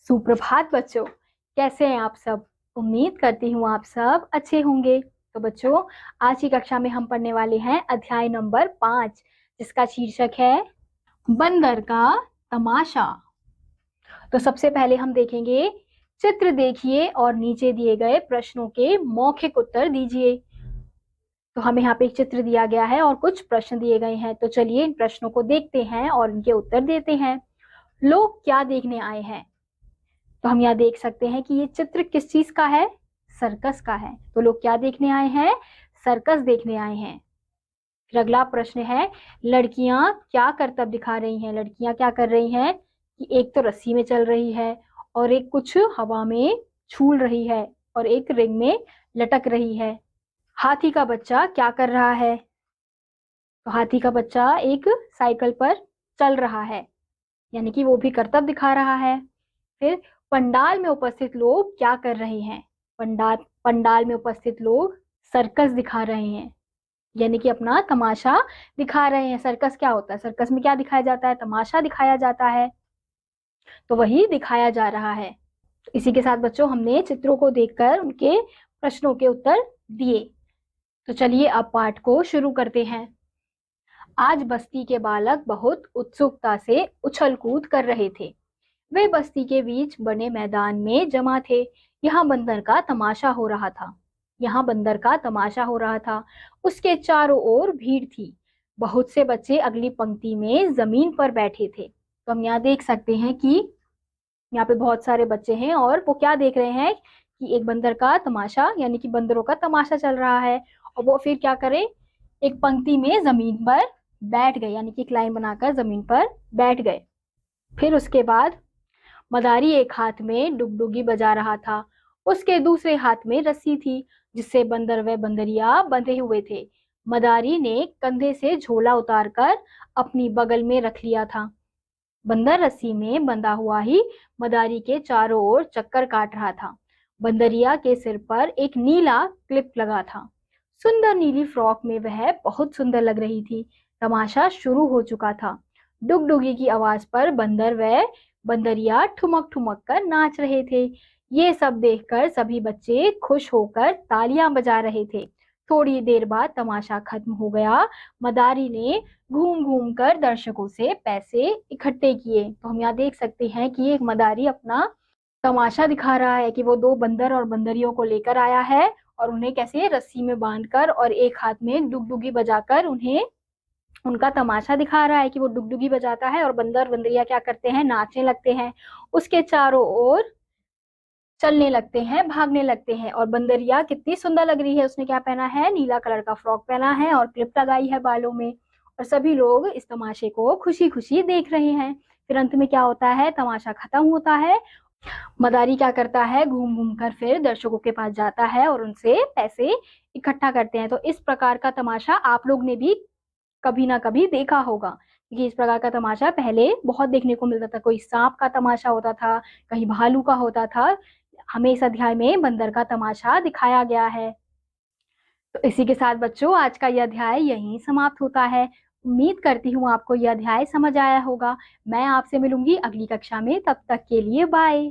सुप्रभात बच्चों, कैसे हैं आप सब। उम्मीद करती हूँ आप सब अच्छे होंगे। तो बच्चों, आज की कक्षा में हम पढ़ने वाले हैं अध्याय नंबर 5, जिसका शीर्षक है बंदर का तमाशा। तो सबसे पहले हम देखेंगे, चित्र देखिए और नीचे दिए गए प्रश्नों के मौखिक उत्तर दीजिए। तो हमें यहाँ पे एक चित्र दिया गया है और कुछ प्रश्न दिए गए हैं। तो चलिए इन प्रश्नों को देखते हैं और इनके उत्तर देते हैं। लोग क्या देखने आए हैं? तो हम यहाँ देख सकते हैं कि ये चित्र किस चीज का है? सर्कस का है। तो लोग क्या देखने आए हैं? सर्कस देखने आए हैं। फिर अगला प्रश्न है, लड़कियां क्या करतब दिखा रही हैं? लड़कियां क्या कर रही हैं कि एक तो रस्सी में चल रही है और एक कुछ हवा में झूल रही है और एक रिंग में लटक रही है। हाथी का बच्चा क्या कर रहा है? तो हाथी का बच्चा एक साइकिल पर चल रहा है, यानी कि वो भी करतब दिखा रहा है। फिर पंडाल में उपस्थित लोग क्या कर रहे हैं? पंडाल में उपस्थित लोग सर्कस दिखा रहे हैं, यानी कि अपना तमाशा दिखा रहे हैं। सर्कस क्या होता है? सर्कस में क्या दिखाया जाता है? तमाशा दिखाया जाता है। तो वही दिखाया जा रहा है। इसी के साथ बच्चों, हमने चित्रों को देखकर उनके प्रश्नों के उत्तर दिए। तो चलिए अब पाठ को शुरू करते हैं। आज बस्ती के बालक बहुत उत्सुकता से उछल कूद कर रहे थे। वे बस्ती के बीच बने मैदान में जमा थे। यहाँ बंदर का तमाशा हो रहा था। यहाँ बंदर का तमाशा हो रहा था। उसके चारों ओर भीड़ थी। बहुत से बच्चे अगली पंक्ति में जमीन पर बैठे थे। तो हम यहाँ देख सकते हैं कि यहाँ पे बहुत सारे बच्चे हैं और वो क्या देख रहे हैं कि एक बंदर का तमाशा, यानी कि बंदरों का तमाशा चल रहा है। और वो फिर क्या करे, एक पंक्ति में जमीन पर बैठ गए, यानी कि एक लाइन बनाकर जमीन पर बैठ गए। फिर उसके बाद मदारी एक हाथ में डुगडुगी बजा रहा था। उसके दूसरे हाथ में रस्सी थी, जिससे बंदर व बंदरिया बंधे हुए थे। मदारी ने कंधे से झोला उतारकर अपनी बगल में रख लिया था। बंदर रस्सी में बंधा हुआ ही मदारी के चारों ओर चक्कर काट रहा था। बंदरिया के सिर पर एक नीला क्लिप लगा था। सुंदर नीली फ्रॉक में वह बहुत सुंदर लग रही थी। तमाशा शुरू हो चुका था। डुगडुगी की आवाज पर बंदर व बंदरिया ठुमक ठुमक कर नाच रहे थे। ये सब देखकर सभी बच्चे खुश होकर तालियां बजा रहे थे। थोड़ी देर बाद तमाशा खत्म हो गया। मदारी ने घूम घूम कर दर्शकों से पैसे इकट्ठे किए। तो हम यहाँ देख सकते हैं कि एक मदारी अपना तमाशा दिखा रहा है कि वो दो बंदर और बंदरियों को लेकर आया है और उन्हें कैसे रस्सी में बांधकर और एक हाथ में डुगडुगी बजाकर उन्हें उनका तमाशा दिखा रहा है कि वो डुगडुगी बजाता है और बंदर बंदरिया क्या करते हैं, नाचने लगते हैं, उसके चारों ओर चलने लगते हैं, भागने लगते हैं। और बंदरिया कितनी सुंदर लग रही है, उसने क्या पहना है, नीला कलर का फ्रॉक पहना है और क्लिप लगाई है बालों में। और सभी लोग इस तमाशे को खुशी खुशी देख रहे हैं। फिर अंत में क्या होता है, तमाशा खत्म होता है। मदारी क्या करता है, घूम घूम कर फिर दर्शकों के पास जाता है और उनसे पैसे इकट्ठा करते हैं। तो इस प्रकार का तमाशा आप लोग ने भी कभी ना कभी देखा होगा, क्योंकि इस प्रकार का तमाशा पहले बहुत देखने को मिलता था। कोई सांप का तमाशा होता था, कहीं भालू का होता था। हमें इस अध्याय में बंदर का तमाशा दिखाया गया है। तो इसी के साथ बच्चों, आज का यह अध्याय यहीं समाप्त होता है। उम्मीद करती हूँ आपको यह अध्याय समझ आया होगा। मैं आपसे मिलूंगी अगली कक्षा में, तब तक के लिए बाय।